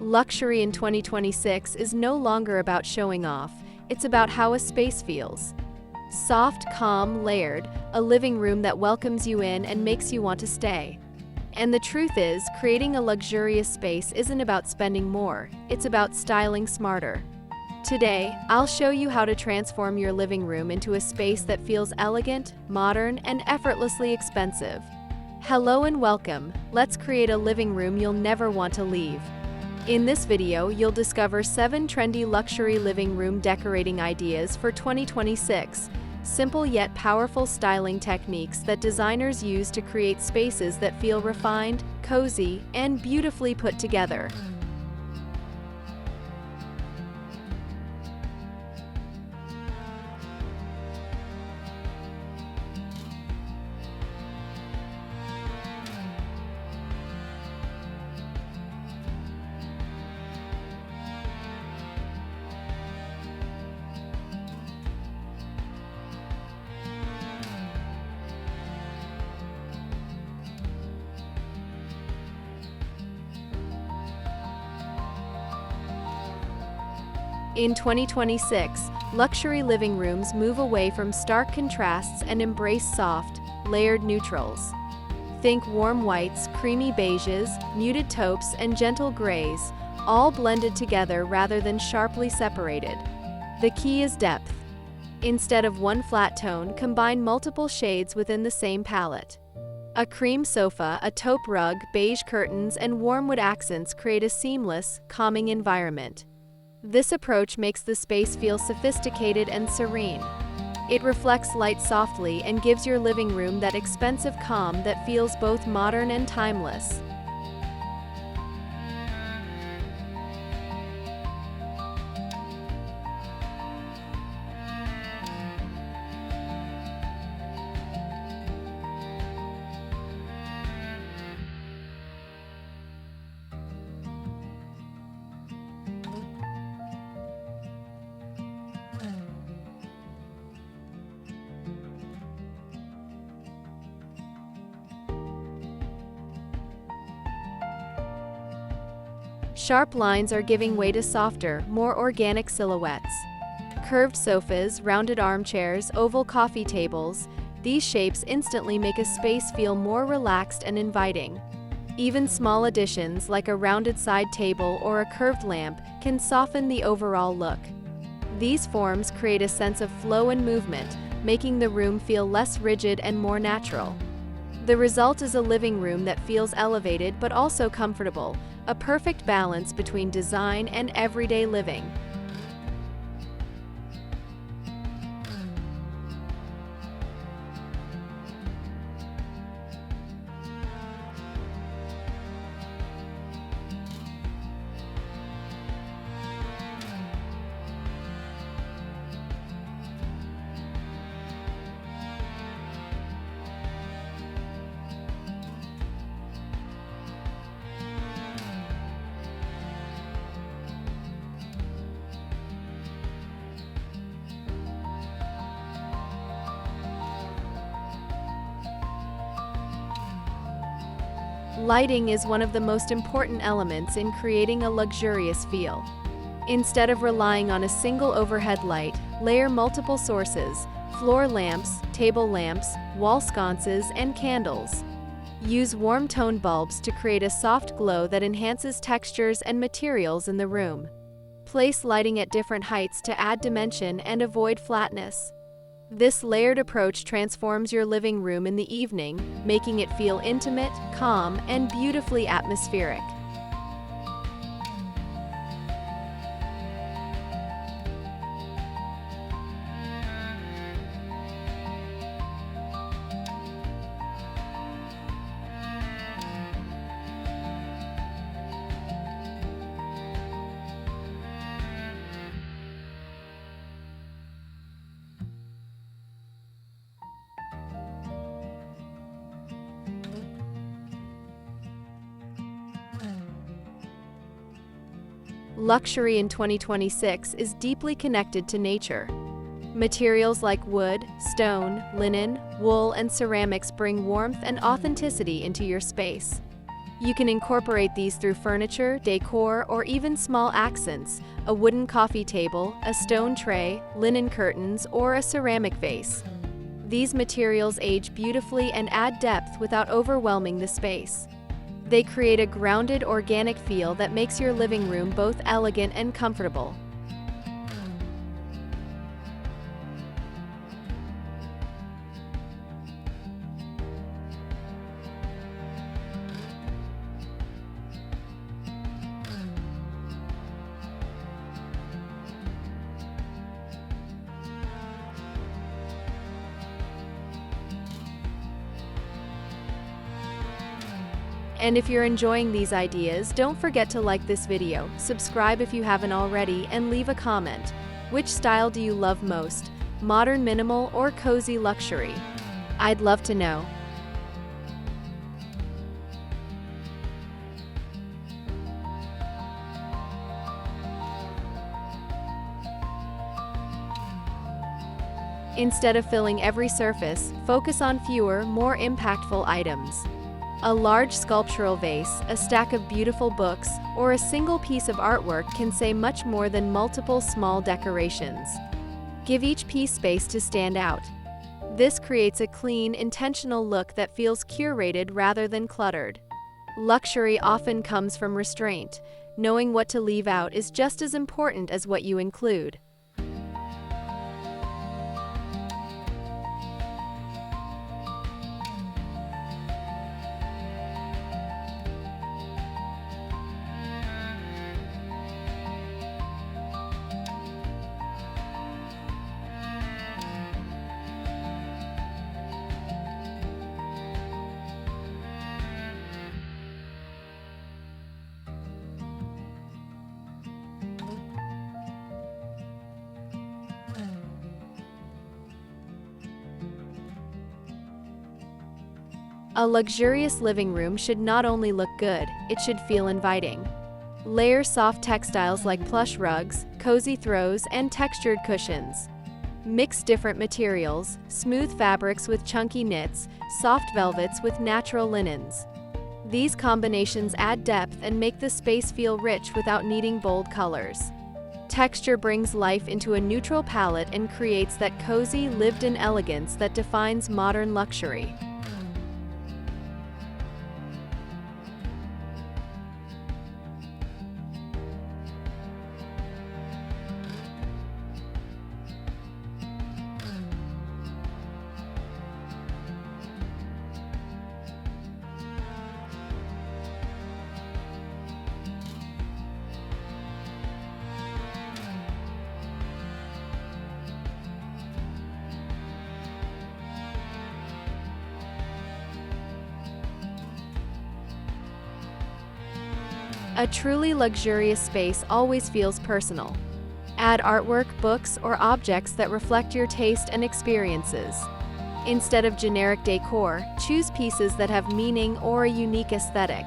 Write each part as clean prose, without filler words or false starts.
Luxury in 2026 is no longer about showing off, it's about how a space feels. Soft, calm, layered, a living room that welcomes you in and makes you want to stay. And the truth is, creating a luxurious space isn't about spending more, it's about styling smarter. Today, I'll show you how to transform your living room into a space that feels elegant, modern, and effortlessly expensive. Hello and welcome. Let's create a living room you'll never want to leave. In this video, you'll discover 7 trendy luxury living room decorating ideas for 2026, simple yet powerful styling techniques that designers use to create spaces that feel refined, cozy, and beautifully put together. In 2026, luxury living rooms move away from stark contrasts and embrace soft, layered neutrals. Think warm whites, creamy beiges, muted taupes, and gentle grays, all blended together rather than sharply separated. The key is depth. Instead of one flat tone, combine multiple shades within the same palette. A cream sofa, a taupe rug, beige curtains, and warm wood accents create a seamless, calming environment. This approach makes the space feel sophisticated and serene. It reflects light softly and gives your living room that expensive calm that feels both modern and timeless. Sharp lines are giving way to softer, more organic silhouettes. Curved sofas, rounded armchairs, oval coffee tables, these shapes instantly make a space feel more relaxed and inviting. Even small additions like a rounded side table or a curved lamp can soften the overall look. These forms create a sense of flow and movement, making the room feel less rigid and more natural. The result is a living room that feels elevated but also comfortable, a perfect balance between design and everyday living. Lighting is one of the most important elements in creating a luxurious feel. Instead of relying on a single overhead light, layer multiple sources: floor lamps, table lamps, wall sconces, and candles. Use warm tone bulbs to create a soft glow that enhances textures and materials in the room. Place lighting at different heights to add dimension and avoid flatness. This layered approach transforms your living room in the evening, making it feel intimate, calm, and beautifully atmospheric. Luxury in 2026 is deeply connected to nature. Materials like wood, stone, linen, wool, and ceramics bring warmth and authenticity into your space. You can incorporate these through furniture, decor, or even small accents: a wooden coffee table, a stone tray, linen curtains, or a ceramic vase. These materials age beautifully and add depth without overwhelming the space. They create a grounded, organic feel that makes your living room both elegant and comfortable. And if you're enjoying these ideas, don't forget to like this video, subscribe if you haven't already, and leave a comment. Which style do you love most? Modern minimal or cozy luxury? I'd love to know. Instead of filling every surface, focus on fewer, more impactful items. A large sculptural vase, a stack of beautiful books, or a single piece of artwork can say much more than multiple small decorations. Give each piece space to stand out. This creates a clean, intentional look that feels curated rather than cluttered. Luxury often comes from restraint. Knowing what to leave out is just as important as what you include. A luxurious living room should not only look good, it should feel inviting. Layer soft textiles like plush rugs, cozy throws, and textured cushions. Mix different materials: smooth fabrics with chunky knits, soft velvets with natural linens. These combinations add depth and make the space feel rich without needing bold colors. Texture brings life into a neutral palette and creates that cozy, lived-in elegance that defines modern luxury. A truly luxurious space always feels personal. Add artwork, books, or objects that reflect your taste and experiences. Instead of generic decor, choose pieces that have meaning or a unique aesthetic.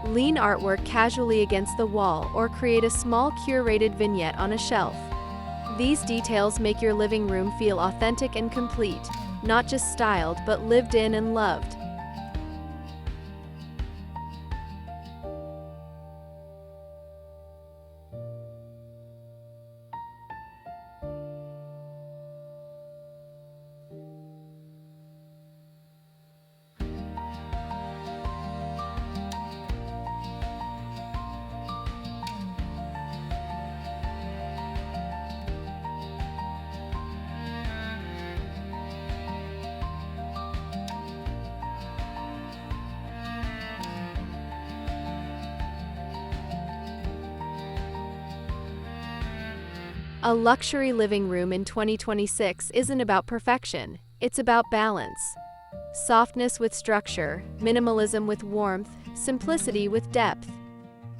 Lean artwork casually against the wall or create a small curated vignette on a shelf. These details make your living room feel authentic and complete, not just styled but lived in and loved. A luxury living room in 2026 isn't about perfection, it's about balance. Softness with structure, minimalism with warmth, simplicity with depth.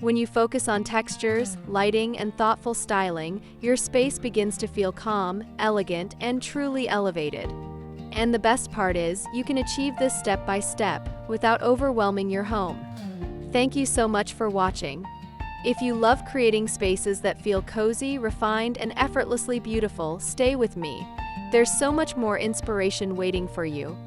When you focus on textures, lighting, and thoughtful styling, your space begins to feel calm, elegant, and truly elevated. And the best part is, you can achieve this step by step, without overwhelming your home. Thank you so much for watching. If you love creating spaces that feel cozy, refined, and effortlessly beautiful, stay with me. There's so much more inspiration waiting for you.